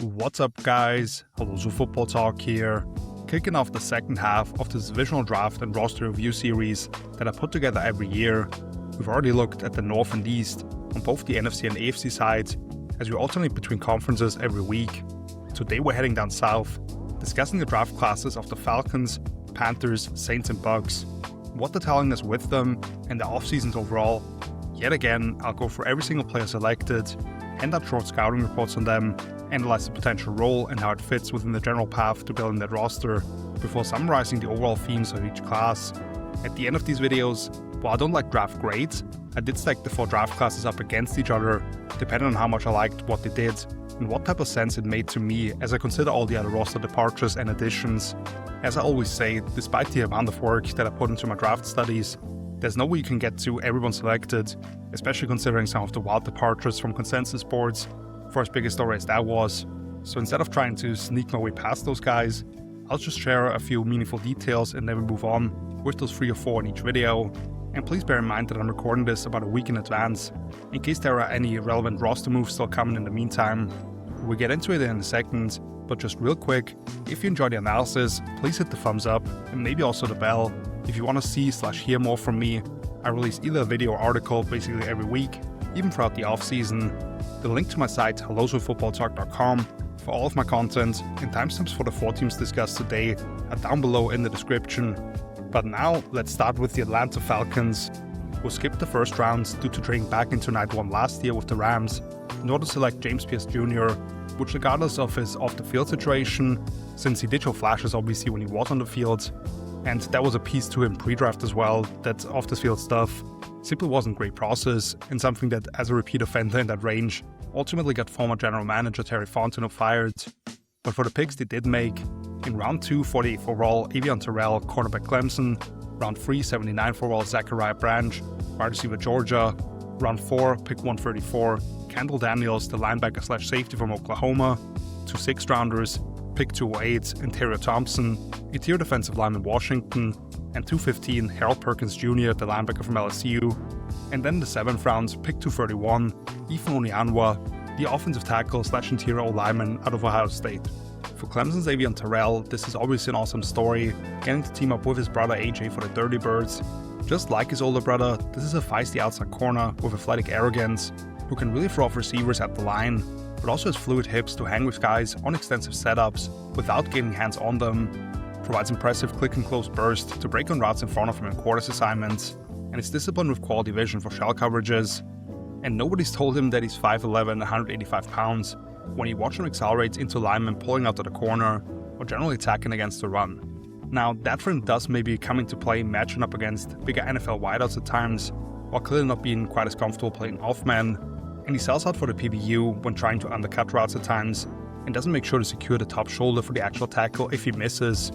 What's up, guys? Hello, Footballtalk here. Kicking off the second half of this divisional draft and roster review series that I put together every year. We've already looked at the North and East on both the NFC and AFC sides, as we alternate between conferences every week. Today we're heading down south, discussing the draft classes of the Falcons, Panthers, Saints and Bucs, what they're telling us with them, and the offseasons overall. Yet again, I'll go through every single player selected, hand out short scouting reports on them, analyze the potential role and how it fits within the general path to building that roster, before summarizing the overall themes of each class. At the end of these videos, while I don't like draft grades, I did stack the 4 draft classes up against each other, depending on how much I liked what they did, and what type of sense it made to me as I consider all the other roster departures and additions. As I always say, despite the amount of work that I put into my draft studies, there's no way you can get to everyone selected, especially considering some of the wild departures from consensus boards, for as big a story as that was. So instead of trying to sneak my way past those guys, I'll just share a few meaningful details and then we move on with those 3 or 4 in each video. And please bear in mind that I'm recording this about a week in advance, in case there are any relevant roster moves still coming in the meantime. We'll get into it in a second, but just real quick, if you enjoy the analysis, please hit the thumbs up and maybe also the bell. If you want to see/hear more from me, I release either a video or article basically every week, even throughout the off-season. The link to my site, hellofootballtalk.com, for all of my content and timestamps for the 4 teams discussed today are down below in the description. But now, let's start with the Atlanta Falcons, who skipped the first round due to trading back into night 1 last year with the Rams in order to select James Pierce Jr., which, regardless of his off-the-field situation, since he did show flashes obviously when he was on the field, and that was a piece to him pre-draft as well, that off-the-field stuff simply wasn't a great process, and something that, as a repeat offender in that range, ultimately got former general manager Terry Fontenot fired. But for the picks they did make, in round 2, 48th overall, Avion Terrell, cornerback Clemson, round 3, 79th overall, Zachariah Branch, wide receiver Georgia, round 4, pick 134, Kendall Daniels, the linebacker/safety from Oklahoma, 2 6th rounders, pick 208, Ontario Thompson, interior defensive lineman Washington, and 215, Harold Perkins Jr., the linebacker from LSU, and then the 7th round, pick 231, Ethan Onyanwa, the offensive tackle/interior O-lineman out of Ohio State. For Clemson's Avion Terrell, this is obviously an awesome story, getting to team up with his brother AJ for the Dirty Birds. Just like his older brother, this is a feisty outside corner with athletic arrogance, who can really throw off receivers at the line, but also has fluid hips to hang with guys on extensive setups without getting hands on them, provides impressive click and close burst to break on routes in front of him in quarters assignments, and is disciplined with quality vision for shell coverages. And nobody's told him that he's 5'11", 185 pounds, when you watch him accelerate into linemen pulling out to the corner, or generally attacking against the run. Now, that for him does maybe come into play matching up against bigger NFL wideouts at times, while clearly not being quite as comfortable playing off-man, and he sells out for the PBU when trying to undercut routes at times, and doesn't make sure to secure the top shoulder for the actual tackle if he misses.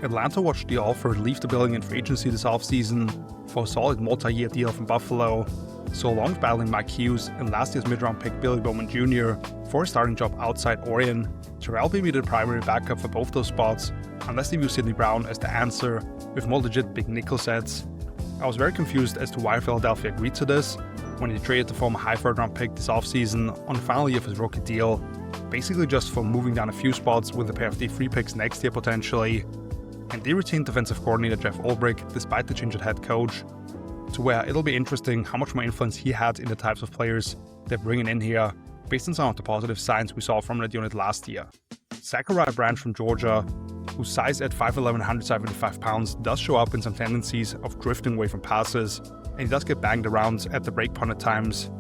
Atlanta watched the offer leave the building in free agency this offseason for a solid multi-year deal from Buffalo, so along with battling Mike Hughes and last year's mid-round pick Billy Bowman Jr. for a starting job outside Orion, Terrell may be the primary backup for both those spots, unless they view Sidney Brown as the answer, with more legit big nickel sets. I was very confused as to why Philadelphia agreed to this, when he traded the former high 3rd round pick this offseason on the final year of his rookie deal, basically just for moving down a few spots with a pair of D3 picks next year potentially. And they retained defensive coordinator Jeff Ulbrich despite the change at head coach, to where it'll be interesting how much more influence he had in the types of players they're bringing in here, based on some of the positive signs we saw from that unit last year. Zachariah Branch from Georgia, whose size at 5'11", 175 pounds does show up in some tendencies of drifting away from passes, and he does get banged around at the break punt at times.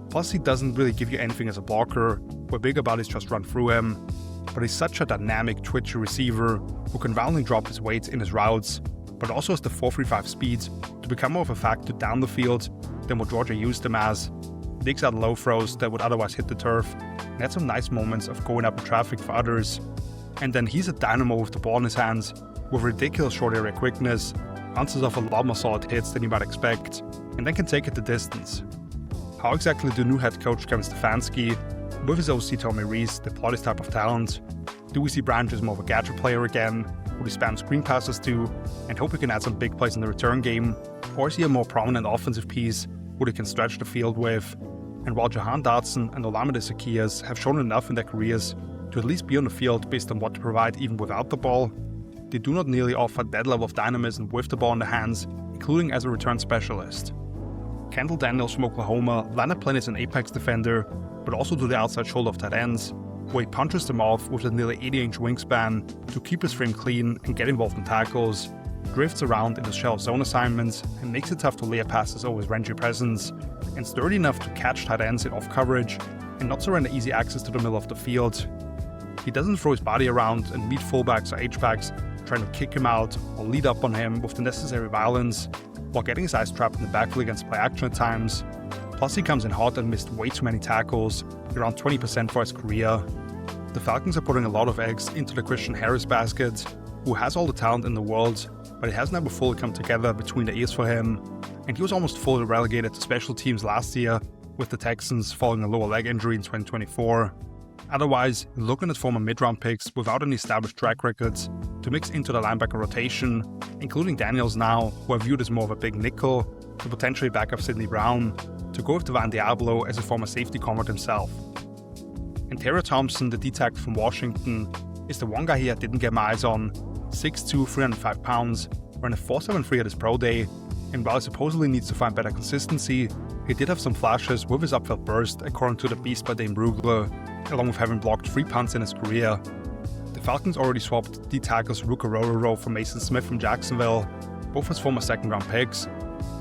Plus, he doesn't really give you anything as a blocker, where bigger bodies just run through him. But he's such a dynamic, twitchy receiver who can violently drop his weight in his routes, but also has the 4.35 speed to become more of a factor down the field than what Georgia used him as. Digs out low throws that would otherwise hit the turf, and had some nice moments of going up in traffic for others. And then he's a dynamo with the ball in his hands, with ridiculous short area quickness, bounces off a lot more solid hits than you might expect, and then can take it the distance. How exactly do new head coach Kevin Stefanski, with his OC Tommy Rees, deploy this type of talent? Do we see Branch as more of a gadget player again, who he spams screen passes to, and hope he can add some big plays in the return game? Or is he a more prominent offensive piece, who they can stretch the field with? And while Jahan Dotson and Olamide Zaccheaus have shown enough in their careers to at least be on the field based on what they provide even without the ball. They do not nearly offer that level of dynamism with the ball in the hands, including as a return specialist. Kendall Daniels from Oklahoma landed plenty as an apex defender, but also to the outside shoulder of tight ends, where he punches them off with a nearly 80-inch wingspan to keep his frame clean and get involved in tackles, drifts around in the shell zone assignments and makes it tough to lay passes over his rangy presence, and sturdy enough to catch tight ends in off coverage and not surrender easy access to the middle of the field. He doesn't throw his body around and meet fullbacks or H-backs trying to kick him out or lead up on him with the necessary violence, while getting his eyes trapped in the backfield against play action at times. Plus he comes in hot and missed way too many tackles, around 20% for his career. The Falcons are putting a lot of eggs into the Christian Harris basket, who has all the talent in the world, but it has never fully come together between the ears for him, and he was almost fully relegated to special teams last year, with the Texans following a lower leg injury in 2024. Otherwise, looking at former mid-round picks without any established track records to mix into the linebacker rotation, including Daniels now, who are viewed as more of a big nickel, to potentially back up Sidney Brown, to go with Devon Diablo as a former safety convert himself. And Terry Thompson, the D-tackle from Washington, is the one guy here I didn't get my eyes on. 6'2", 305 pounds, ran a 4.73 at his pro day, and while he supposedly needs to find better consistency, he did have some flashes with his upfield burst, according to the Beast by Dane Brugler, along with having blocked 3 punts in his career. The Falcons already swapped D-tackles Ruka Rororo for Mason Smith from Jacksonville, both as former second-round picks.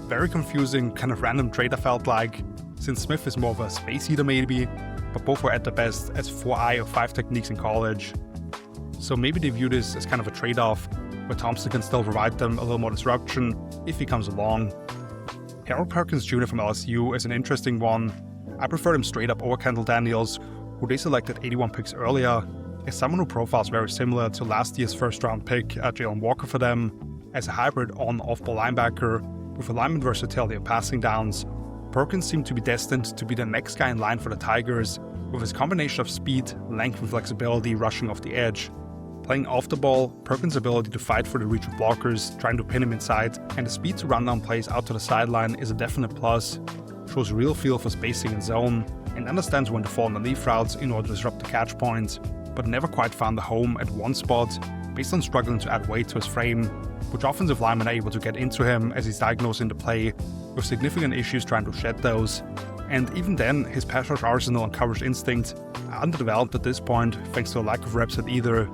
Very confusing, kind of random trade I felt like, since Smith is more of a space eater maybe, but both were at the best as 4-eye or 5 techniques in college. So maybe they view this as kind of a trade-off, where Thompson can still provide them a little more disruption if he comes along. Harold Perkins Jr. from LSU is an interesting one. I prefer him straight up over Kendall Daniels, who they selected 81 picks earlier, as someone who profiles very similar to last year's first-round pick Jalen Walker for them, as a hybrid on-off-ball linebacker with alignment versatility of passing downs. Perkins seemed to be destined to be the next guy in line for the Tigers, with his combination of speed, length and flexibility rushing off the edge. Playing off the ball, Perkins' ability to fight for the reach of blockers, trying to pin him inside, and the speed to run down plays out to the sideline is a definite plus. Shows a real feel for spacing and zone, and understands when to fall underneath routes in order to disrupt the catch point, but never quite found a home at one spot, based on struggling to add weight to his frame, which offensive linemen are able to get into him as he's diagnosing the play, with significant issues trying to shed those. And even then, his pass rush arsenal and coverage instinct are underdeveloped at this point thanks to a lack of reps at either.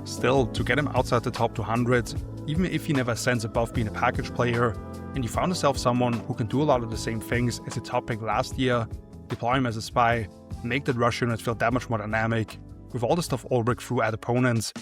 Still, to get him outside the top 200, even if he never ascends above being a package player, and you found yourself someone who can do a lot of the same things as a top pick last year, deploy him as a spy, make that rush unit feel that much more dynamic, with all the stuff Ulbrich threw at opponents,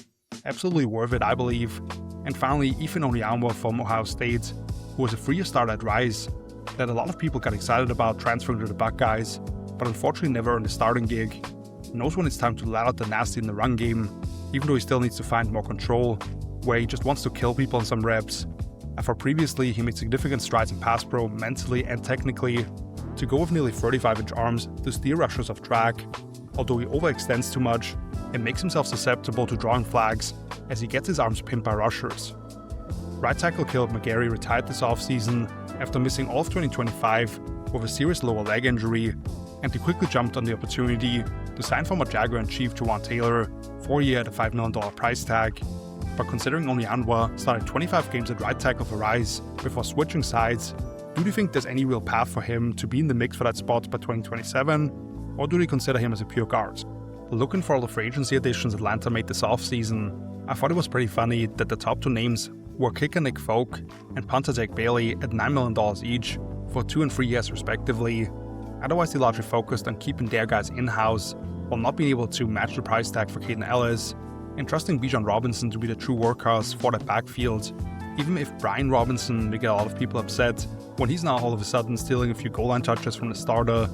absolutely worth it, I believe. And finally, Ethan Onyama from Ohio State, who was a 3-year starter at Rice, that a lot of people got excited about transferring to the Buckeyes, but unfortunately never earned a starting gig. Knows when it's time to let out the nasty in the run game, even though he still needs to find more control, where he just wants to kill people in some reps. And for previously, he made significant strides in pass pro mentally and technically, to go with nearly 35-inch arms to steer rushers off track, although he overextends too much and makes himself susceptible to drawing flags as he gets his arms pinned by rushers. Right tackle Caleb McGarry retired this offseason after missing all of 2025 with a serious lower leg injury, and he quickly jumped on the opportunity to sign former Jaguar in Chief Jawan Taylor 4-year at a $5 million price tag. But considering Onyama started 25 games at right tackle for Rice before switching sides, do you think there's any real path for him to be in the mix for that spot by 2027, or do you consider him as a pure guard? Looking for all the free agency additions Atlanta made this offseason, I thought it was pretty funny that the top 2 names were kicker Nick Folk and punter Jake Bailey at $9 million each for 2 and 3 years respectively. Otherwise, they largely focused on keeping their guys in-house while not being able to match the price tag for Caden Ellis, and trusting Bijan Robinson to be the true workhorse for that backfield, even if Brian Robinson may get a lot of people upset when he's now all of a sudden stealing a few goal line touches from the starter.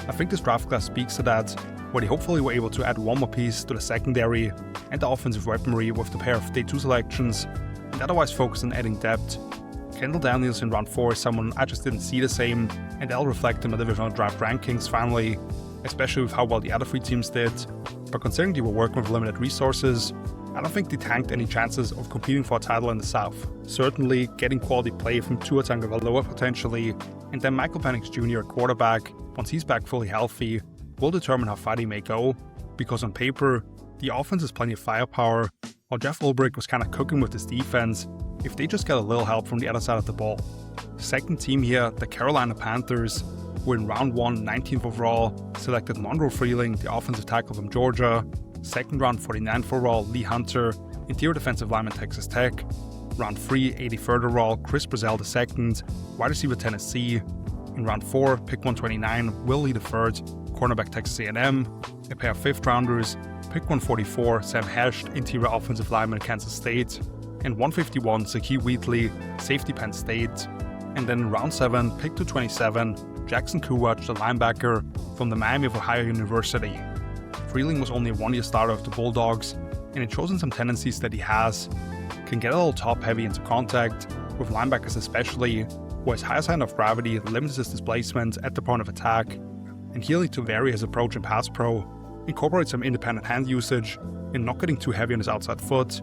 I think this draft class speaks to that, where they hopefully were able to add one more piece to the secondary and the offensive weaponry with the pair of day 2 selections, and otherwise focus on adding depth. Kendall Daniels in round 4 is someone I just didn't see the same, and that'll reflect in my divisional draft rankings finally, especially with how well the other 3 teams did. But considering they were working with limited resources, I don't think they tanked any chances of competing for a title in the South. Certainly, getting quality play from Tua Tagovailoa potentially, and then Michael Penix Jr. at quarterback, once he's back fully healthy, will determine how far they may go, because on paper, The offense has plenty of firepower, while Jeff Ulbrich was kind of cooking with his defense if they just get a little help from the other side of the ball. Second team here, the Carolina Panthers, who in round 1, 19th overall, selected Monroe Freeling, the offensive tackle from Georgia. Second round, 49th overall, Lee Hunter, interior defensive lineman, Texas Tech. Round 3, 83rd overall, Chris Brazzell II, wide receiver, Tennessee. In round 4, pick 129, Will Lee III, cornerback, Texas A&M. A pair of 5th rounders, pick 144, Sam Hesht, interior offensive lineman, Kansas State. And 151, Zakee Wheatley, safety, Penn State. And then in round 7, pick 227, Jackson Kuwach, the linebacker from the Miami of Ohio University. Freeling was only a one-year starter of the Bulldogs, and it shows in some tendencies that he has. Can get a little top-heavy into contact, with linebackers especially, where his higher center of gravity limits his displacement at the point of attack, and he'll need to vary his approach in pass pro, incorporate some independent hand usage, and not getting too heavy on his outside foot.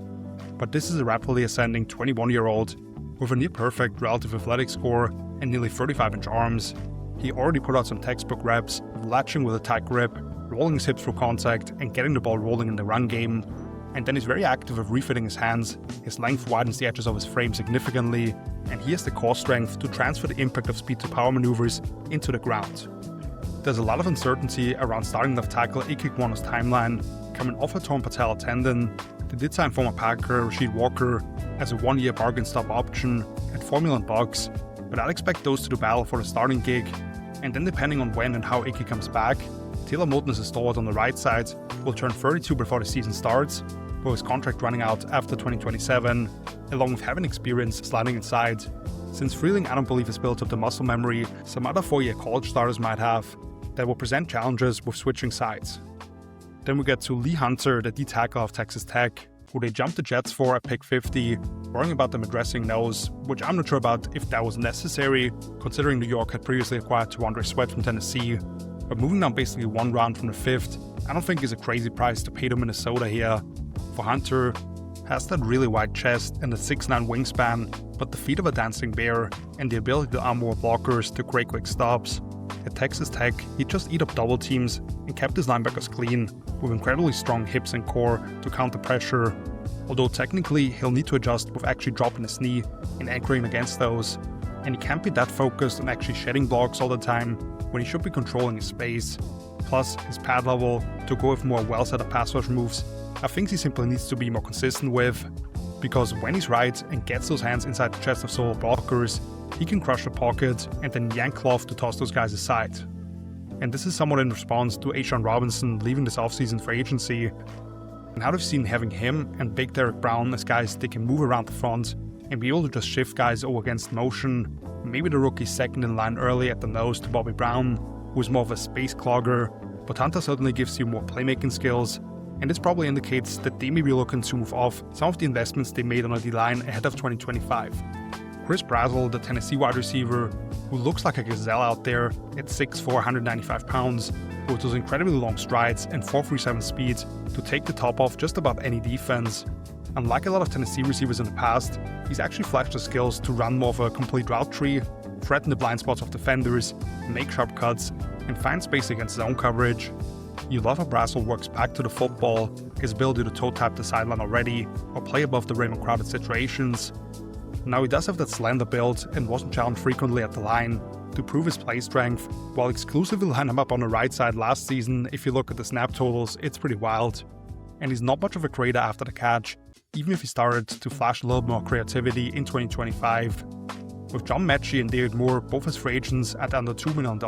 But this is a rapidly ascending 21-year-old with a near-perfect relative athletic score and nearly 35-inch arms. He already put out some textbook reps of latching with a tight grip, rolling his hips through contact, and getting the ball rolling in the run game. And then he's very active of refitting his hands. His length widens the edges of his frame significantly, and he has the core strength to transfer the impact of speed to power maneuvers into the ground. There's a lot of uncertainty around starting left tackle Ikekwono's timeline, coming off a torn patella tendon. They did sign former Packer Rasheed Walker as a one-year bargain stop option at $4 million, but I'd expect those two to battle for the starting gig. And then depending on when and how Ike comes back, Taylor Moton is a stalwart on the right side, will turn 32 before the season starts, with his contract running out after 2027, along with having experience sliding inside. Since Freeling I don't believe has built up the muscle memory some other 4-year college starters might have, that will present challenges with switching sides. Then we get to Lee Hunter, the D-tackle of Texas Tech, who they jumped the Jets for at pick 50, worrying about them addressing nose, which I'm not sure about if that was necessary, considering New York had previously acquired Tawandre Sweat from Tennessee. But moving down basically one round from the 5th, I don't think is a crazy price to pay to Minnesota here. For Hunter, has that really wide chest and a 6'9" wingspan, but the feet of a dancing bear and the ability to arm more blockers to create quick stops. At Texas Tech, he just ate up double teams and kept his linebackers clean, with incredibly strong hips and core to counter pressure, although technically he'll need to adjust with actually dropping his knee and anchoring against those, and he can't be that focused on actually shedding blocks all the time when he should be controlling his space. Plus, his pad level to go with more well-set-up pass rush moves are things he simply needs to be more consistent with, because when he's right and gets those hands inside the chest of solo blockers, he can crush the pocket and then yank cloth to toss those guys aside. And this is somewhat in response to A'Shawn Robinson leaving this offseason for agency, and how they've seen having him and Big Derek Brown as guys that can move around the front and be able to just shift guys over against motion. Maybe the rookie's second in line early at the nose to Bobby Brown, who's more of a space clogger, but Hunter certainly gives you more playmaking skills, and this probably indicates that they may be looking to move off some of the investments they made on the D-line ahead of 2025. Chris Brazzell, the Tennessee wide receiver, who looks like a gazelle out there at 6'4", 195 pounds, with those incredibly long strides and 4.37 speed to take the top off just about any defense. Unlike a lot of Tennessee receivers in the past, he's actually flashed the skills to run more of a complete route tree, threaten the blind spots of defenders, make sharp cuts, and find space against zone coverage. You love how Brazzell works back to the football, his ability to toe-tap the sideline already, or play above the rim in crowded situations. Now he does have that slender build and wasn't challenged frequently at the line to prove his play strength, while exclusively line him up on the right side last season. If you look at the snap totals, it's pretty wild. And he's not much of a creator after the catch, even if he started to flash a little more creativity in 2025. With John Mechie and David Moore both as free agents at under $2 million,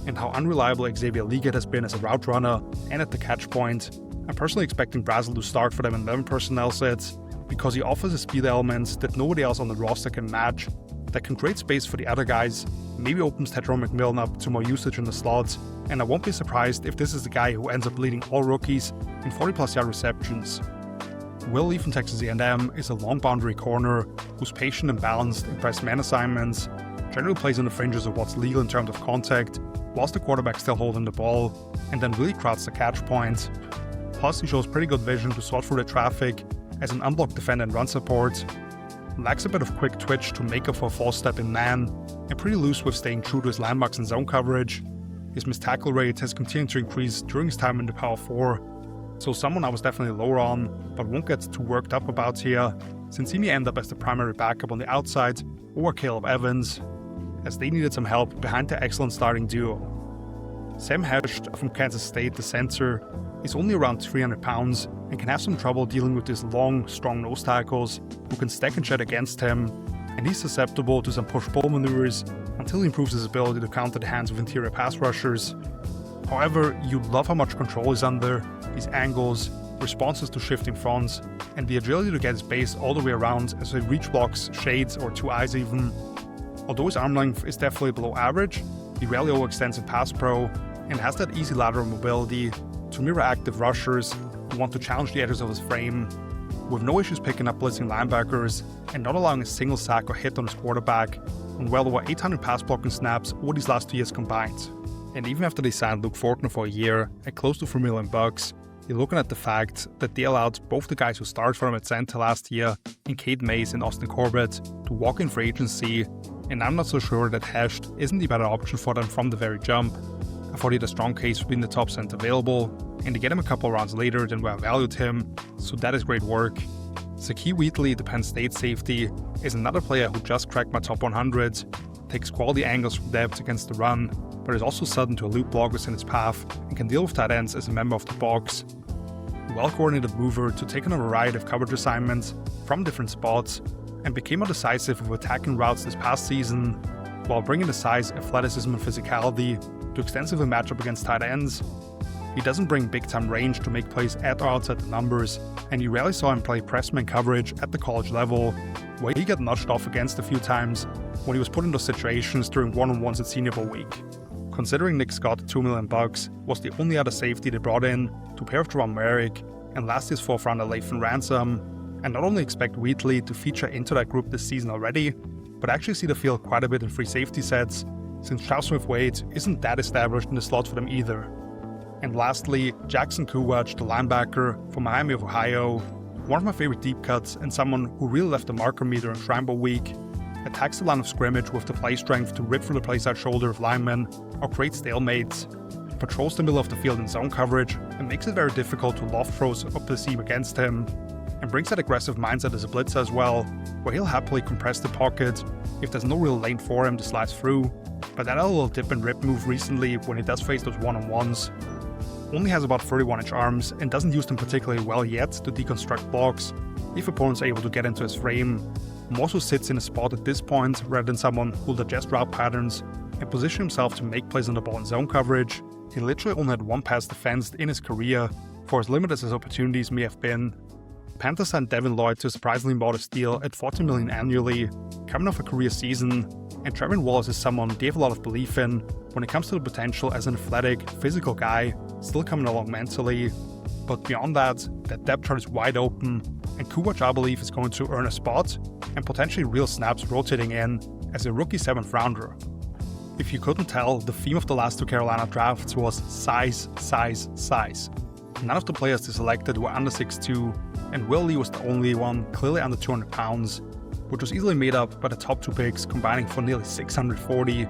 and how unreliable Xavier Legette has been as a route runner and at the catch point, I'm personally expecting Brazzell to start for them in 11 personnel sets, because he offers a speed element that nobody else on the roster can match, that can create space for the other guys, maybe opens Tedron McMillan up to more usage in the slots, and I won't be surprised if this is the guy who ends up leading all rookies in 40+ yard receptions. Will Lee from Texas A&M is a long boundary corner who's patient and balanced in press man assignments, generally plays on the fringes of what's legal in terms of contact, whilst the quarterback's still holding the ball, and then really crowds the catch point. Plus, he shows pretty good vision to sort through the traffic as an unblocked defender and run support, lacks a bit of quick twitch to make up for a false step in man, and pretty loose with staying true to his landmarks and zone coverage. His missed tackle rate has continued to increase during his time in the Power 4. so someone I was definitely lower on, but won't get too worked up about here, since he may end up as the primary backup on the outside or Caleb Evans, as they needed some help behind the excellent starting duo. Sam Hesht from Kansas State, the center, is only around 300 pounds and can have some trouble dealing with these long, strong nose tackles who can stack and shed against him, and he's susceptible to some push-pull maneuvers until he improves his ability to counter the hands of interior pass rushers. However, you love how much control he's under, his angles, responses to shifting fronts, and the agility to get his base all the way around as he reach blocks, shades, or two eyes even. Although his arm length is definitely below average, he rarely overextends in pass pro and has that easy lateral mobility to mirror active rushers who want to challenge the edges of his frame, with no issues picking up blitzing linebackers and not allowing a single sack or hit on his quarterback on well over 800 pass blocking snaps over these last 2 years combined. And even after they signed Luke Fortner for a year at close to $4 million, you're looking at the fact that they allowed both the guys who started for him at center last year, in Cade Mays and Austin Corbett, to walk in free agency, and I'm not so sure that Hesht isn't the better option for them from the very jump. I thought he had a strong case for being the top center available, and to get him a couple rounds later than where I valued him, so that is great work. Zakee Wheatley, the Penn State safety, is another player who just cracked my top 100, takes quality angles from depth against the run, but is also sudden to elude blockers in its path and can deal with tight ends as a member of the box. A well-coordinated mover to take on a variety of coverage assignments from different spots, and became more decisive with attacking routes this past season, while bringing the size, athleticism, and physicality to extensively match up against tight ends. He doesn't bring big-time range to make plays at or outside the numbers, and you rarely saw him play pressman coverage at the college level, where he got nudged off against a few times when he was put in those situations during one-on-ones at Senior Bowl week. Considering Nick Scott at $2 million was the only other safety they brought in to pair with Jerome Merrick and last year's 4th rounder Lathan Ransom, and not only expect Wheatley to feature into that group this season already, but actually see the field quite a bit in free safety sets, since Charles Smith-Wade isn't that established in the slot for them either. And lastly, Jackson Kuwach, the linebacker from Miami of Ohio, one of my favorite deep cuts and someone who really left a mark on me during Shrine Bowl week, attacks the line of scrimmage with the play strength to rip through the play side shoulder of linemen or create stalemates, patrols the middle of the field in zone coverage and makes it very difficult to loft throws up the seam against him, and brings that aggressive mindset as a blitzer as well, where he'll happily compress the pocket if there's no real lane for him to slide through, but that little dip and rip move recently when he does face those one-on-ones. Only has about 31-inch arms and doesn't use them particularly well yet to deconstruct blocks if opponents are able to get into his frame. More so sits in a spot at this point rather than someone who'll digest route patterns and position himself to make plays on the ball in zone coverage. He literally only had one pass defensed in his career, for as limited as his opportunities may have been. Panthers signed Devin Lloyd to a surprisingly modest deal at $14 million annually, coming off a career season, and Trevin Wallace is someone they have a lot of belief in when it comes to the potential as an athletic, physical guy, still coming along mentally. But beyond that, that depth chart is wide open, and Kuwach, I believe, is going to earn a spot and potentially real snaps rotating in as a rookie 7th rounder. If you couldn't tell, the theme of the last 2 Carolina drafts was size, size, size. None of the players they selected were under 6'2", and Will Lee was the only one clearly under 200 pounds, which was easily made up by the top 2 picks combining for nearly 640.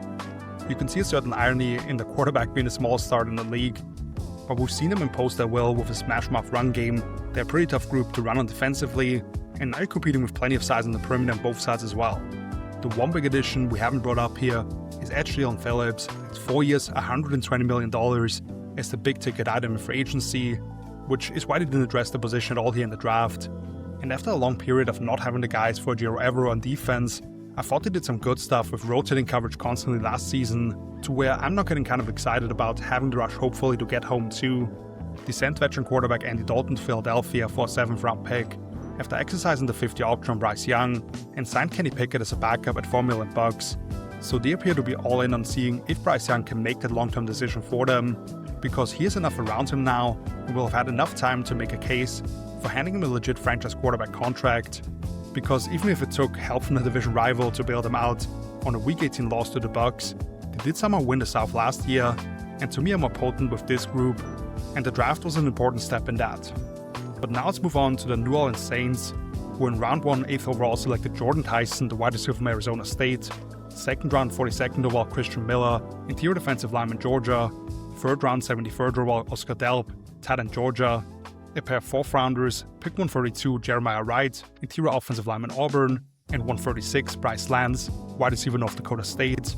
You can see a certain irony in the quarterback being the smallest start in the league, but we've seen them impose their will with a smash-mouth run game. They're a pretty tough group to run on defensively, and now you're competing with plenty of size on the perimeter on both sides as well. The one big addition we haven't brought up here is edge Jalen Phillips. It's 4 years, $120 million as the big-ticket item in free agency, which is why they didn't address the position at all here in the draft. And after a long period of not having the guys for Giro ever on defense, I thought they did some good stuff with rotating coverage constantly last season, to where I'm not getting kind of excited about having the rush hopefully to get home too. They sent veteran quarterback Andy Dalton to Philadelphia for a 7th round pick, after exercising the 5th-year option on Bryce Young, and signed Kenny Pickett as a backup at $4 million. So they appear to be all in on seeing if Bryce Young can make that long-term decision for them, because he has enough around him now and will have had enough time to make a case for handing him a legit franchise quarterback contract. Because even if it took help from the division rival to bail them out on a Week 18 loss to the Bucs, they did somehow win the South last year, and to me are more potent with this group, and the draft was an important step in that. But now let's move on to the New Orleans Saints, who in round 1 8th overall selected Jordan Tyson, the wide receiver from Arizona State, 2nd round 42nd overall Christian Miller, interior defensive lineman Georgia, 3rd round 73rd overall Oscar Delp, tight end Georgia, a pair of 4th rounders, pick 132 Jeremiah Wright, interior offensive lineman Auburn, and 136 Bryce Lance, wide receiver North Dakota State.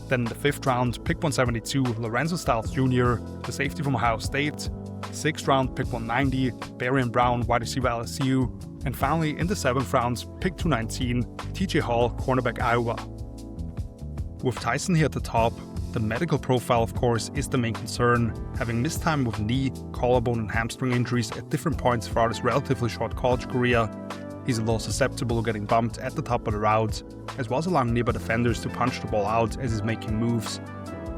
Then in the 5th round, pick 172 Lorenzo Styles Jr., the safety from Ohio State. 6th round, pick 190 Barian Brown, wide receiver LSU. And finally, in the 7th round, pick 219 TJ Hall, cornerback Iowa. With Tyson here at the top, the medical profile, of course, is the main concern. Having missed time with knee, collarbone, and hamstring injuries at different points throughout his relatively short college career, he's a little susceptible to getting bumped at the top of the route, as well as allowing nearby defenders to punch the ball out as he's making moves.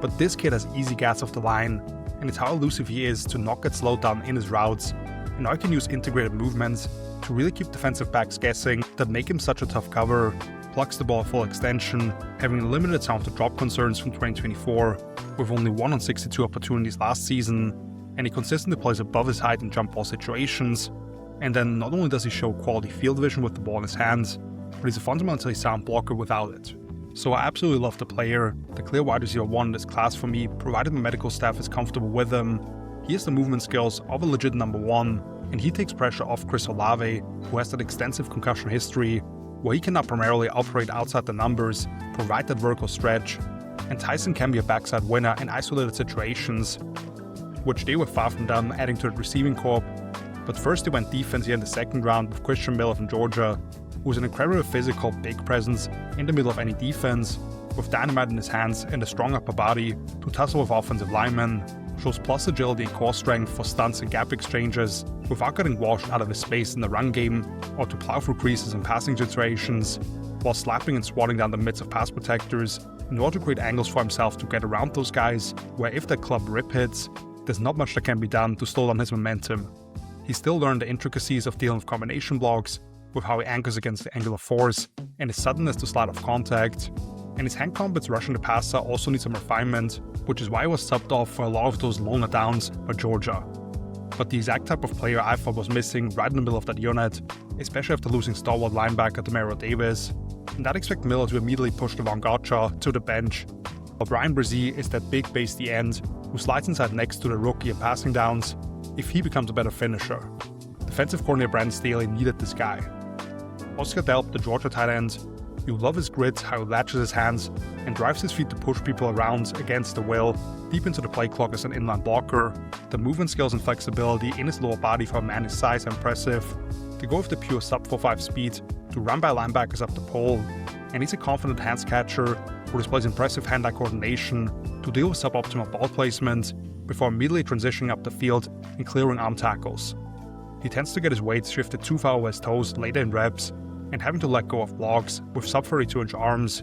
But this kid has easy gats off the line, and it's how elusive he is to not get slowed down in his routes, and now he can use integrated movements to really keep defensive backs guessing that make him such a tough cover. Plucks the ball at full extension, having a limited amount of drop concerns from 2024, with only 1 on 62 opportunities last season, and he consistently plays above his height in jump ball situations. And then not only does he show quality field vision with the ball in his hands, but he's a fundamentally sound blocker without it. So I absolutely love the player, the clear wide receiver 1 in this class for me, provided my medical staff is comfortable with him. He has the movement skills of a legit number 1, and he takes pressure off Chris Olave, who has that extensive concussion history, where he cannot primarily operate outside the numbers, provide that vertical stretch, and Tyson can be a backside winner in isolated situations, which they were far from done adding to the receiving corps. But first they went defense here in the 2nd round with Christian Miller from Georgia, who's an incredibly physical big presence in the middle of any defense, with dynamite in his hands and a strong upper body to tussle with offensive linemen, shows plus agility and core strength for stunts and gap exchanges without getting washed out of his space in the run game or to plow through creases in passing situations, while slapping and swatting down the midst of pass protectors in order to create angles for himself to get around those guys, where if that club rip hits, there's not much that can be done to slow down his momentum. He still learned the intricacies of dealing with combination blocks, with how he anchors against the angle of force and his suddenness to slide off contact, and his hand combats rushing the passer also need some refinement, which is why he was subbed off for a lot of those longer downs by Georgia. But the exact type of player I thought was missing right in the middle of that unit, especially after losing stalwart linebacker Demario Davis, and I'd expect Miller to immediately push Devon Gotcha to the bench, while Brian Brzee is that big based end who slides inside next to the rookie in passing downs if he becomes a better finisher. Defensive coordinator Brandon Staley needed this guy. Oscar Delp, the Georgia tight end, you love his grit, how he latches his hands and drives his feet to push people around against the will, deep into the play clock as an inline blocker. The movement skills and flexibility in his lower body for a man his size are impressive. To go with the pure sub 4.5 speed, to run by linebackers up the pole, and he's a confident hands catcher who displays impressive hand-eye coordination to deal with suboptimal ball placement before immediately transitioning up the field and clearing arm tackles. He tends to get his weight shifted too far over his toes later in reps and having to let go of blocks with sub 32-inch arms,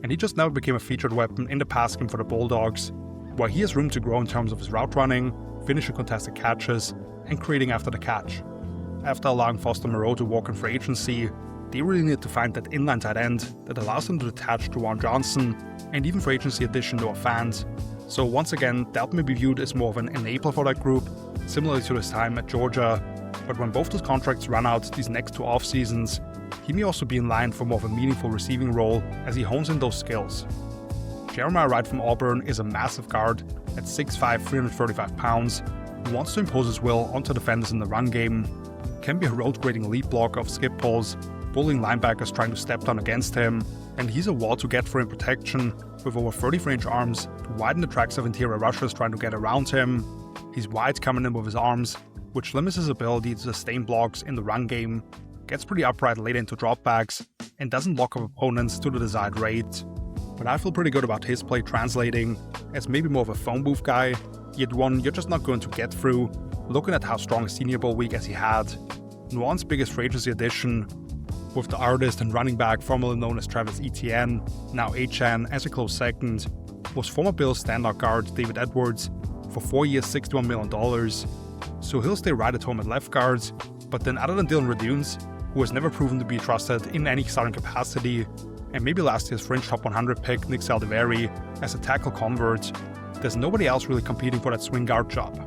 and he just never became a featured weapon in the pass game for the Bulldogs, where he has room to grow in terms of his route running, finishing contested catches, and creating after the catch. After allowing Foster Moreau to walk in free agency, they really need to find that inline tight end that allows them to detach to Juwan Johnson, and even free agency addition Noah Fant. So once again, Delp may be viewed as more of an enabler for that group, similarly to his time at Georgia, but when both those contracts run out these next 2 off-seasons, he may also be in line for more of a meaningful receiving role as he hones in those skills. Jeremiah Wright from Auburn is a massive guard at 6'5", 335 pounds, who wants to impose his will onto defenders in the run game, can be a road-grading lead blocker of skip balls, bullying linebackers trying to step down against him, and he's a wall to get through in protection with over 33-inch arms to widen the tracks of interior rushers trying to get around him. He's wide coming in with his arms, which limits his ability to sustain blocks in the run game, gets pretty upright late into dropbacks, and doesn't lock up opponents to the desired rate. But I feel pretty good about his play translating as maybe more of a phone booth guy, yet one you're just not going to get through, looking at how strong a Senior Bowl week as he had. Nuance's biggest free agency addition, with the artist and running back formerly known as Travis Etienne, now Achane, as a close second, was former Bills standout guard David Edwards for 4 years, $61 million. So he'll stay right at home at left guard, but then other than Dylan Radunes, who has never proven to be trusted in any starting capacity, and maybe last year's fringe top 100 pick Nick Saldiveri as a tackle convert, there's nobody else really competing for that swing guard job.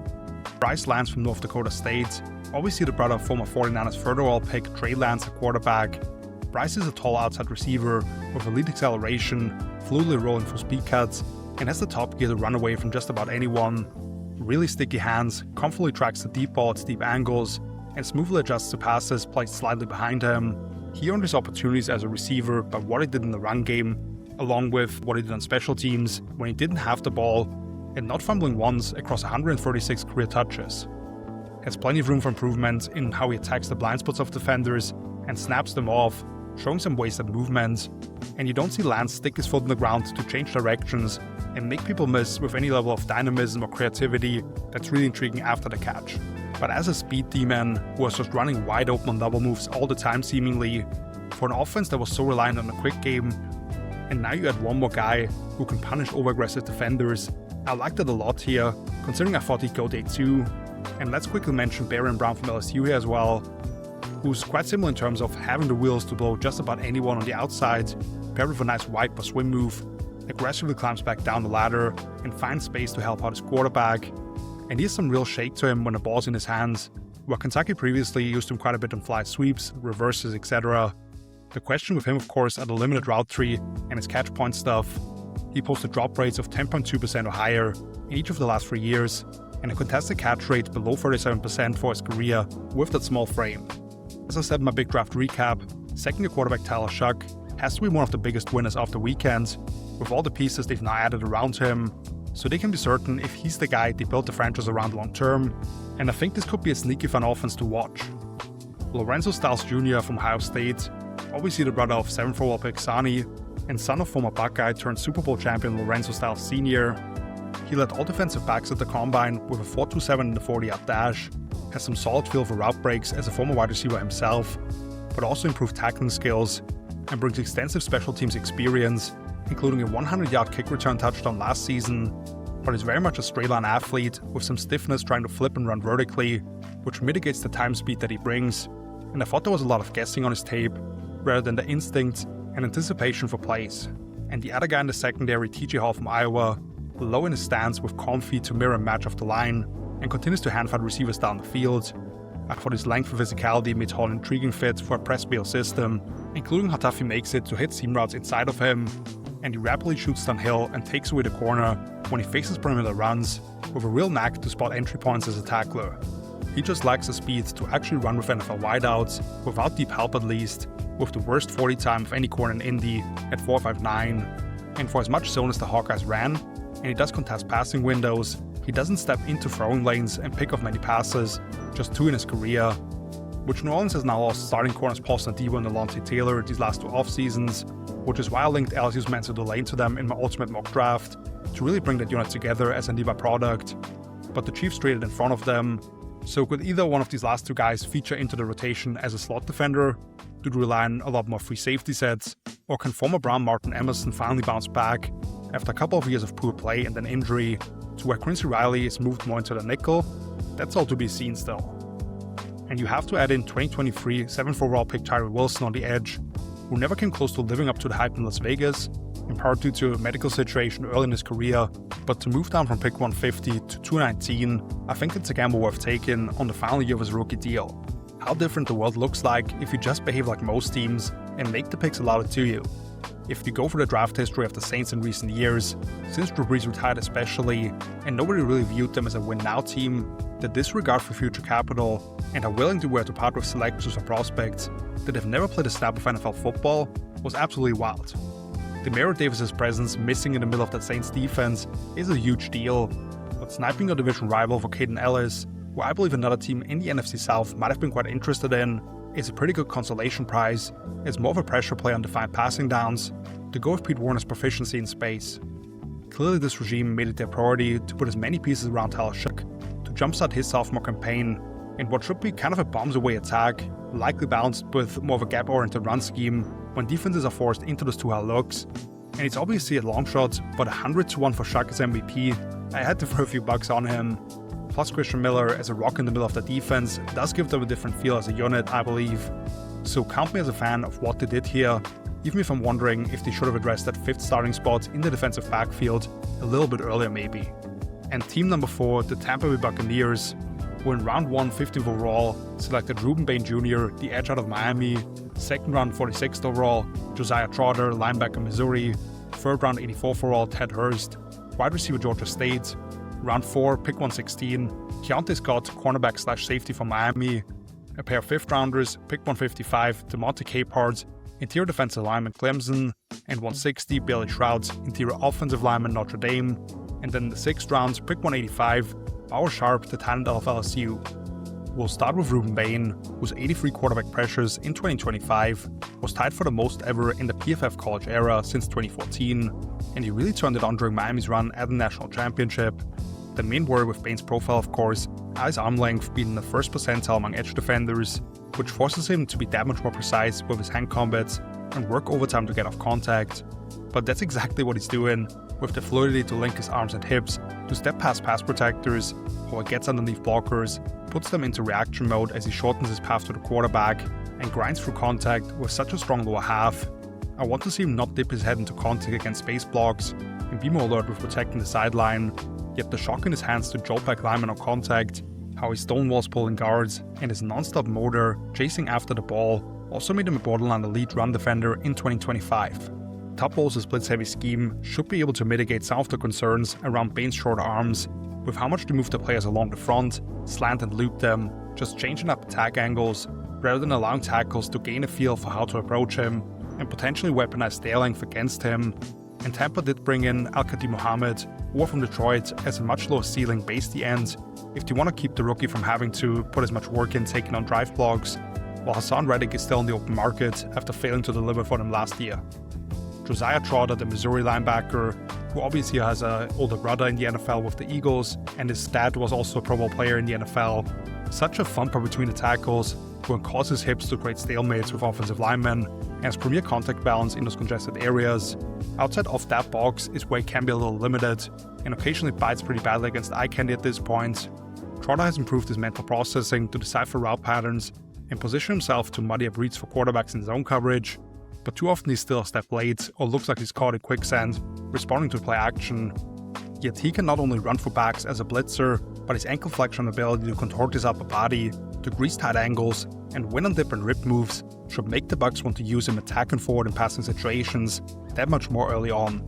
Bryce Lance from North Dakota State, obviously the brother of former 49ers third overall pick Trey Lance at quarterback. Bryce is a tall outside receiver with elite acceleration, fluidly rolling through speed cuts, and has the top gear to run away from just about anyone. Really sticky hands, comfortably tracks the deep ball at steep angles, and smoothly adjusts to passes placed slightly behind him. He earned his opportunities as a receiver by what he did in the run game, along with what he did on special teams when he didn't have the ball, and not fumbling once across 136 career touches. Has plenty of room for improvement in how he attacks the blind spots of defenders and snaps them off, showing some wasted movement, and you don't see Lance stick his foot in the ground to change directions and make people miss with any level of dynamism or creativity that's really intriguing after the catch. But as a speed demon who was just running wide open on double moves all the time seemingly, for an offense that was so reliant on a quick game, and now you add one more guy who can punish over-aggressive defenders, I liked it a lot here, considering I thought he'd go day 2. And let's quickly mention Barron Brown from LSU here as well, who's quite similar in terms of having the wheels to blow just about anyone on the outside, paired with a nice wipe or swim move, aggressively climbs back down the ladder and finds space to help out his quarterback. And he has some real shake to him when the ball's in his hands, where Kentucky previously used him quite a bit on fly sweeps, reverses, etc. The question with him, of course, are the limited route tree and his catch point stuff. He posted drop rates of 10.2% or higher in each of the last 3 years, and a contested catch rate below 37% for his career with that small frame. As I said in my big draft recap, second-year quarterback Tyler Shuck has to be one of the biggest winners of the weekend, with all the pieces they've now added around him, so they can be certain if he's the guy they built the franchise around long term, and I think this could be a sneaky fun offense to watch. Lorenzo Styles Jr. from Ohio State, obviously the brother of 7th overall pick Sonny, and son of former Buckeye turned Super Bowl champion Lorenzo Styles Sr. He led all defensive backs at the combine with a 4.27 in the 40-yard dash, has some solid feel for route breaks as a former wide receiver himself, but also improved tackling skills, and brings extensive special teams experience, including a 100-yard kick return touchdown last season, but is very much a straight-line athlete with some stiffness trying to flip and run vertically, which mitigates the time speed that he brings, and I thought there was a lot of guessing on his tape, rather than the instinct and anticipation for plays. And the other guy in the secondary, TJ Hall from Iowa, low in his stance with calm feet to mirror and match off the line, and continues to hand-fight receivers down the field. I thought his length and physicality made Hall an intriguing fit for a press-bail system, including how tough he makes it to hit seam routes inside of him, and he rapidly shoots downhill and takes away the corner when he faces perimeter runs, with a real knack to spot entry points as a tackler. He just lacks the speed to actually run with NFL wideouts, without deep help at least, with the worst 40 time of any corner in Indy at 4.59, and for as much zone as the Hawkeyes ran, and he does contest passing windows, he doesn't step into throwing lanes and pick off many passes, just 2 in his career, which New Orleans has now lost starting corners Paulson Adebo and Alontae Taylor these last 2 off-seasons, which is why I linked LSU's Mansour Delane to them in my ultimate mock draft, to really bring that unit together as a Neva product. But the Chiefs traded in front of them, so could either one of these last 2 guys feature into the rotation as a slot defender, to rely on a lot more free safety sets, or can former Brown Martin Emerson finally bounce back after a couple of years of poor play and an injury, to where Quincy Riley is moved more into the nickel? That's all to be seen still. And you have to add in 2023 7th overall pick Tyree Wilson on the edge, who never came close to living up to the hype in Las Vegas, in part due to a medical situation early in his career, but to move down from pick 150 to 219, I think it's a gamble worth taking on the final year of his rookie deal. How different the world looks like if you just behave like most teams and make the picks allotted to you. If you go for the draft history of the Saints in recent years, since Drew Brees retired especially, and nobody really viewed them as a win-now team, the disregard for future capital and are willing to wear to part with selectors or prospects that have never played a snap of NFL football was absolutely wild. Demario Davis's presence missing in the middle of that Saints defense is a huge deal, but sniping your division rival for Caden Ellis, who I believe another team in the NFC South might have been quite interested in, is a pretty good consolation prize, as more of a pressure play on defined passing downs, to go with Pete Warner's proficiency in space. Clearly this regime made it their priority to put as many pieces around Tyler Shuck to jumpstart his sophomore campaign in what should be kind of a bombs-away attack, likely balanced with more of a gap-oriented run scheme when defenses are forced into those too high looks. And it's obviously a long shot, but 100-1 for Shuck as MVP, I had to throw a few bucks on him. Plus Christian Miller as a rock in the middle of the defense does give them a different feel as a unit, I believe. So count me as a fan of what they did here, even if I'm wondering if they should have addressed that 5th starting spot in the defensive backfield a little bit earlier maybe. And team number 4, the Tampa Bay Buccaneers, who in round 1, 15th overall, selected Ruben Bain Jr., the edge out of Miami, 2nd round, 46th overall, Josiah Trotter, linebacker Missouri, 3rd round, 84th overall, Ted Hurst, wide receiver Georgia State, round 4, pick 116, Keontae Scott, cornerback/safety from Miami, a pair of 5th rounders, pick 155, DeMonte Capehart, interior defensive lineman Clemson, and 160, Billy Shrouds, interior offensive lineman Notre Dame, and then in the 6th round, pick 185, Bauer Sharp, the talent of LSU. We'll start with Ruben Bain, whose 83 quarterback pressures in 2025 was tied for the most ever in the PFF college era since 2014, and he really turned it on during Miami's run at the national championship. The main worry with Bain's profile, of course, are his arm length being in the first percentile among edge defenders, which forces him to be that much more precise with his hand combats and work overtime to get off contact. But that's exactly what he's doing, with the fluidity to link his arms and hips to step past pass protectors, or gets underneath blockers, puts them into reaction mode as he shortens his path to the quarterback, and grinds through contact with such a strong lower half. I want to see him not dip his head into contact against space blocks and be more alert with protecting the sideline, yet the shock in his hands to jolt back linemen on contact, how he stonewalls pulling guards, and his non-stop motor chasing after the ball also made him a borderline elite run defender in 2025. Top Bowl's blitz-heavy scheme should be able to mitigate some of the concerns around Bain's shorter arms, with how much they move the players along the front, slant and loop them, just changing up attack angles, rather than allowing tackles to gain a feel for how to approach him, and potentially weaponize their length against him. And Tampa did bring in Al-Kadi Muhammad, or from Detroit, as a much lower ceiling based end, if they want to keep the rookie from having to put as much work in taking on drive blocks, while Hassan Reddick is still in the open market after failing to deliver for them last year. Josiah Trotter, the Missouri linebacker, who obviously has an older brother in the NFL with the Eagles, and his dad was also a Pro Bowl player in the NFL. Such a thumper between the tackles, who can cause his hips to create stalemates with offensive linemen, and has premier contact balance in those congested areas. Outside of that box is where he can be a little limited, and occasionally bites pretty badly against eye candy at this point. Trotter has improved his mental processing to decipher route patterns and position himself to muddy up reads for quarterbacks in zone coverage, but too often he's still a step late or looks like he's caught in quicksand, responding to play action. Yet he can not only run for backs as a blitzer, but his ankle flexion ability to contort his upper body, to grease tight angles, and win on dip and rip moves should make the Bucs want to use him attacking forward in passing situations that much more early on.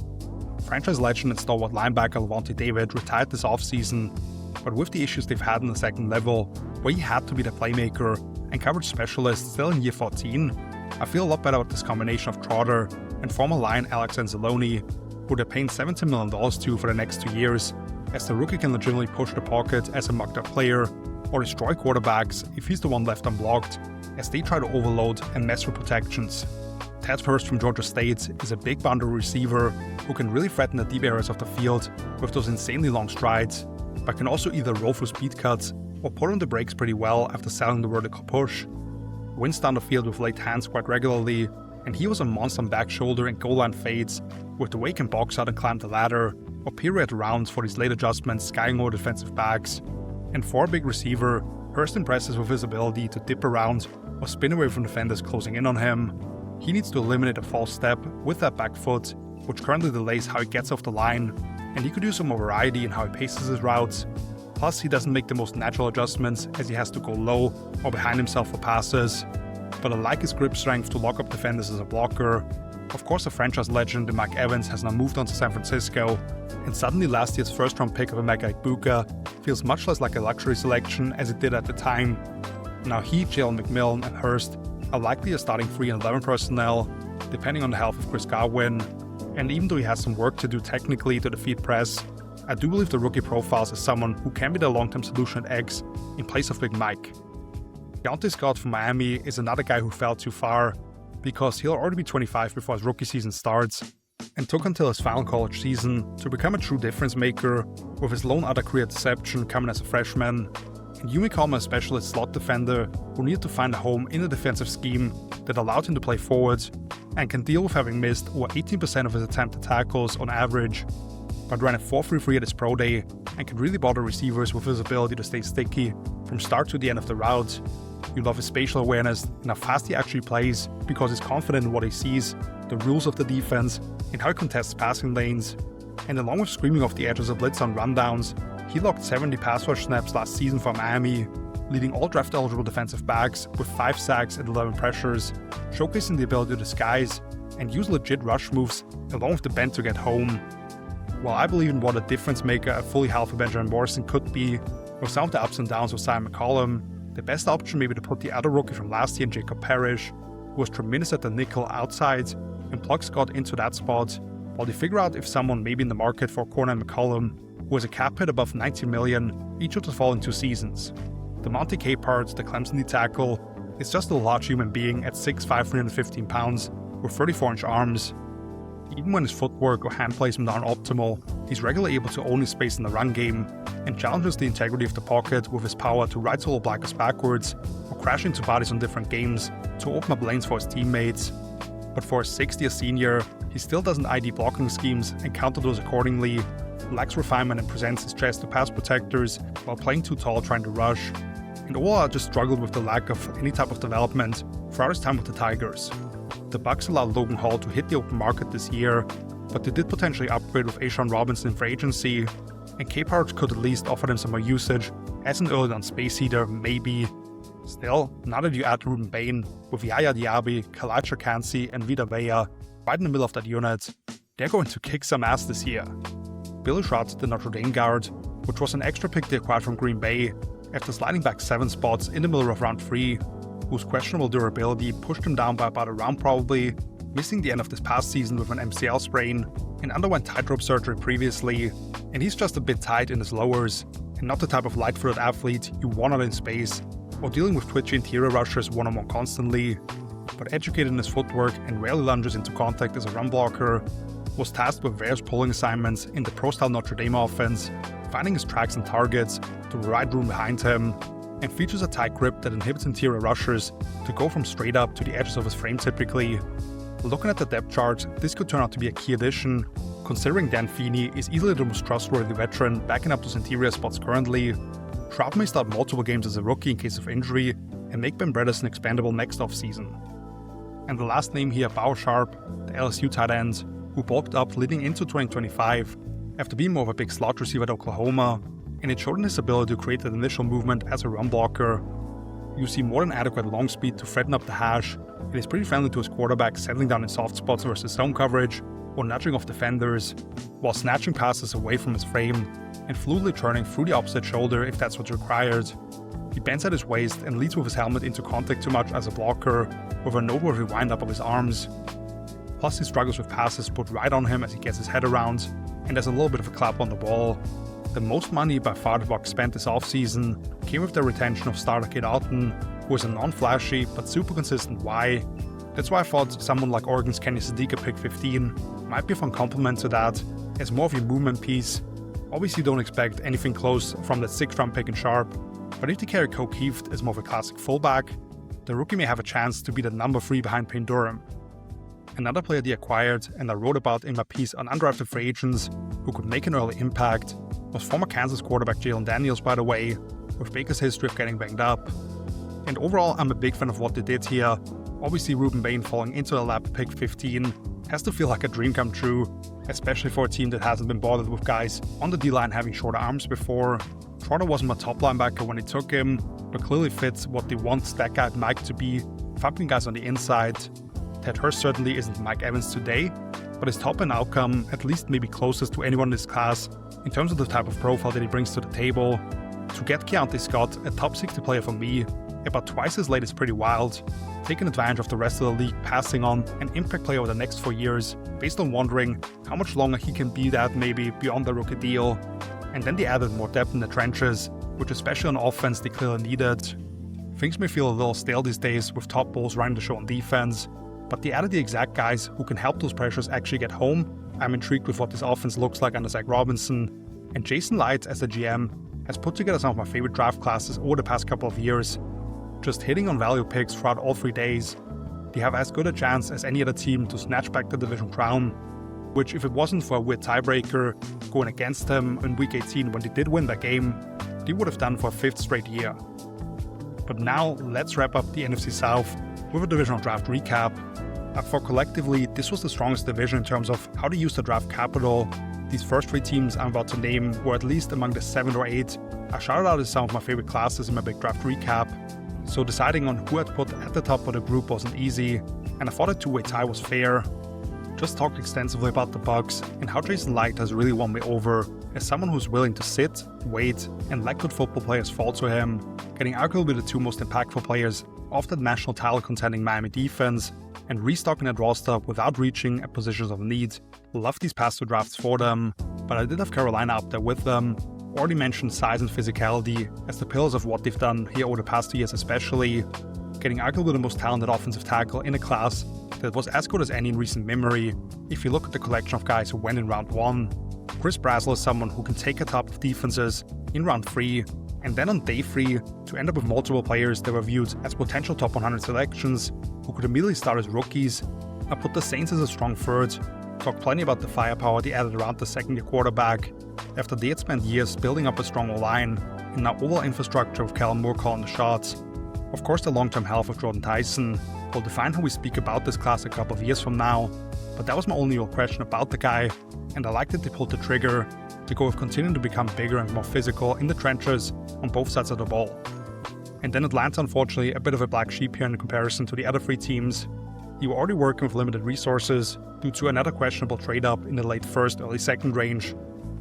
Franchise legend and stalwart linebacker Levante David retired this offseason, but with the issues they've had in the second level, where he had to be the playmaker and coverage specialist still in year 14, I feel a lot better about this combination of Trotter and former Lion Alex Anzalone, who they're paying $17 million to for the next 2 years, as the rookie can legitimately push the pocket as a mucked up player, or destroy quarterbacks if he's the one left unblocked, as they try to overload and mess with protections. Ted Hurst from Georgia State is a big boundary receiver who can really threaten the deep areas of the field with those insanely long strides, but can also either roll through speed cuts or pull on the brakes pretty well after selling the vertical push. Wins down the field with late hands quite regularly, and he was a monster on back shoulder and goal line fades, with the way he can box out and climb the ladder, or period rounds for these late adjustments skying over defensive backs. And for a big receiver, Hurst impresses with his ability to dip around or spin away from defenders closing in on him. He needs to eliminate a false step with that back foot, which currently delays how he gets off the line, and he could use some more variety in how he paces his routes. Plus, he doesn't make the most natural adjustments as he has to go low or behind himself for passes. But I like his grip strength to lock up defenders as a blocker. Of course, the franchise legend Mike Evans has now moved on to San Francisco, and suddenly last year's first-round pick of Emeka Egbuka feels much less like a luxury selection as it did at the time. Now he, Jalen McMillan, and Hurst are likely a starting 3 and 11 personnel, depending on the health of Chris Godwin. And even though he has some work to do technically to defeat press, I do believe the rookie profiles as someone who can be the long-term solution at X in place of Big Mike. Deontay Scott from Miami is another guy who fell too far, because he'll already be 25 before his rookie season starts, and took until his final college season to become a true difference maker, with his lone other career deception coming as a freshman. And you may call him a specialist slot defender who needed to find a home in a defensive scheme that allowed him to play forward, and can deal with having missed over 18% of his attempted tackles on average, but ran a 4.33 at his pro day and can really bother receivers with his ability to stay sticky from start to the end of the route. You love his spatial awareness and how fast he actually plays because he's confident in what he sees, the rules of the defense, and how he contests passing lanes. And along with screaming off the edges of blitz on rundowns, he logged 70 pass rush snaps last season for Miami, leading all draft-eligible defensive backs with 5 sacks and 11 pressures, showcasing the ability to disguise and use legit rush moves along with the bend to get home. While I believe in what a difference maker a fully healthy Benjamin Morrison could be, with some of the ups and downs of Simon McCollum, The best option may be to put the other rookie from last year in Jacob Parrish, who was tremendous at the nickel outside, and plug Scott into that spot, while they figure out if someone may be in the market for Corner and McCollum, who has a cap hit above $90 million each of the following 2 seasons. Demonte Capehart, the Clemson D tackle, is just a large human being at 6'5", 315 pounds, with 34-inch arms. Even when his footwork or hand placement aren't optimal, he's regularly able to own his space in the run game, and challenges the integrity of the pocket with his power to right solo blockers backwards, or crash into bodies on different games to open up lanes for his teammates. But for a 6th-year senior, he still doesn't ID blocking schemes and counter those accordingly, lacks refinement and presents his chest to pass protectors while playing too tall trying to rush, and overall just struggled with the lack of any type of development throughout his time with the Tigers. The Bucs allowed Logan Hall to hit the open market this year, but they did potentially upgrade with A'Shawn Robinson in free agency, and Capehart could at least offer them some more usage as an early down space heater, maybe. Still, now that you add Ruben Bain with Yaya Diaby, Kalacha Kansi, and Vita Vea right in the middle of that unit, they're going to kick some ass this year. Billy Schott, the Notre Dame guard, which was an extra pick they acquired from Green Bay after sliding back 7 spots in the middle of round 3, whose questionable durability pushed him down by about a round probably, missing the end of this past season with an MCL sprain, and underwent tightrope surgery previously, and he's just a bit tight in his lowers, and not the type of light-footed athlete you want out in space, or dealing with twitchy interior rushers one-on-one constantly, but educated in his footwork and rarely lunges into contact as a run blocker, was tasked with various pulling assignments in the pro-style Notre Dame offense, finding his tracks and targets to the right room behind him, and features a tight grip that inhibits interior rushers to go from straight up to the edges of his frame typically. Looking at the depth chart, this could turn out to be a key addition, considering Dan Feeney is easily the most trustworthy veteran backing up those interior spots currently. Trout may start multiple games as a rookie in case of injury, and make Ben Bredeson expendable next offseason. And the last name here, Bao Sharp, the LSU tight end, who bulked up leading into 2025 after being more of a big slot receiver at Oklahoma, and it showed in his ability to create that initial movement as a run blocker. You see more than adequate long speed to threaten up the hash, and is pretty friendly to his quarterback, settling down in soft spots versus zone coverage, or nudging off defenders, while snatching passes away from his frame, and fluidly turning through the opposite shoulder if that's what's required. He bends at his waist and leads with his helmet into contact too much as a blocker, with a noteworthy wind-up of his arms. Plus he struggles with passes put right on him as he gets his head around, and there's a little bit of a clap on the wall. The most money by far the Bucs spent this offseason came with the retention of starter Kate Otten, who is a non-flashy but super consistent Y. That's why I thought someone like Oregon's Kenny Sadiq at pick 15 might be a fun complement to that, as more of a movement piece. Obviously don't expect anything close from that 6th round pick in Sharp, but if they carry Coke Heath as more of a classic fullback, the rookie may have a chance to be the number 3 behind Payne Durham. Another player they acquired, and I wrote about in my piece on undrafted free agents who could make an early impact, was former Kansas quarterback Jalen Daniels, by the way, with Baker's history of getting banged up. And overall, I'm a big fan of what they did here. Obviously, Ruben Bain falling into the lap pick 15 has to feel like a dream come true, especially for a team that hasn't been bothered with guys on the D-line having shorter arms before. Trotter wasn't my top linebacker when they took him, but clearly fits what they want that guy Mike to be, thumping guys on the inside. Ted Hurst certainly isn't Mike Evans today, but his top end outcome at least maybe closest to anyone in this class in terms of the type of profile that he brings to the table. To get Keontae Scott, a top 60 player for me, about twice as late is pretty wild, taking advantage of the rest of the league passing on an impact player over the next 4 years, based on wondering how much longer he can be that maybe beyond the rookie deal. And then they added more depth in the trenches, which especially on offense they clearly needed. Things may feel a little stale these days with top bulls running the show on defense, but they added the exact guys who can help those pressures actually get home. I'm intrigued with what this offense looks like under Zach Robinson, and Jason Light as the GM has put together some of my favorite draft classes over the past couple of years. Just hitting on value picks throughout all 3 days, they have as good a chance as any other team to snatch back the division crown, which if it wasn't for a weird tiebreaker going against them in week 18 when they did win that game, they would have done for a 5th straight year. But now let's wrap up the NFC South with a divisional draft recap. For collectively, this was the strongest division in terms of how they used the draft capital. These first 3 teams I'm about to name were at least among the 7 or 8 I shouted out as some of my favorite classes in my big draft recap. So deciding on who I'd put at the top of the group wasn't easy, and I thought a 2-way tie was fair. Just talked extensively about the Bucs and how Jason Light has really won me over as someone who's willing to sit, wait, and let good football players fall to him, getting arguably the two most impactful players of the national title contending Miami defense, and restocking that roster without reaching at positions of need. Love these past two drafts for them, but I did have Carolina up there with them. Already mentioned size and physicality as the pillars of what they've done here over the past 2 years especially, getting arguably the most talented offensive tackle in a class that was as good as any in recent memory if you look at the collection of guys who went in round 1. Chris Brazzell is someone who can take a top of defenses in round 3, and then on day 3 to end up with multiple players that were viewed as potential top 100 selections who could immediately start as rookies. I put the Saints as a strong third, talked plenty about the firepower they added around the second-year quarterback after they had spent years building up a strong O-line and now overall infrastructure with Kellen Moore calling the shots. Of course, the long-term health of Jordan Tyson will define how we speak about this class a couple of years from now, but that was my only real question about the guy, and I liked that they pulled the trigger to go with continuing to become bigger and more physical in the trenches on both sides of the ball. And then Atlanta, unfortunately, a bit of a black sheep here in comparison to the other 3 teams. You were already working with limited resources due to another questionable trade-up in the late first, early second range,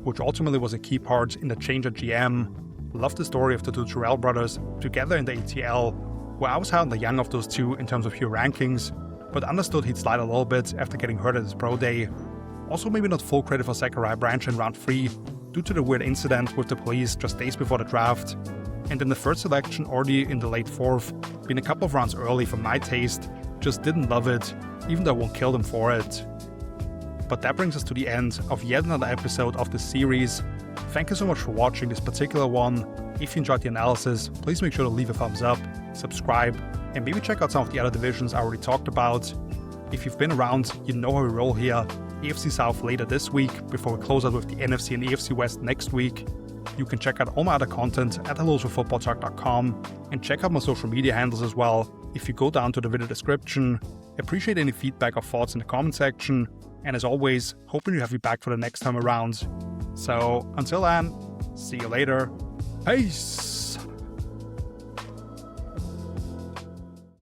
which ultimately was a key part in the change at GM. Love the story of the two Terrell brothers together in the ATL, where I was high on the young of those two in terms of pure rankings, but understood he'd slide a little bit after getting hurt at his pro day. Also maybe not full credit for Zachariah Branch in round 3, due to the weird incident with the police just days before the draft. And then the third selection already in the late 4th, being a couple of rounds early for my taste, just didn't love it, even though I won't kill them for it. But that brings us to the end of yet another episode of this series. Thank you so much for watching this particular one. If you enjoyed the analysis, please make sure to leave a thumbs up, subscribe, and maybe check out some of the other divisions I already talked about. If you've been around, you know how we roll here. AFC South later this week, before we close out with the NFC and AFC West next week. You can check out all my other content at helloswithfootballtalk.com and check out my social media handles as well if you go down to the video description. Appreciate any feedback or thoughts in the comment section, and as always, hoping to have you back for the next time around. So until then, see you later. Peace!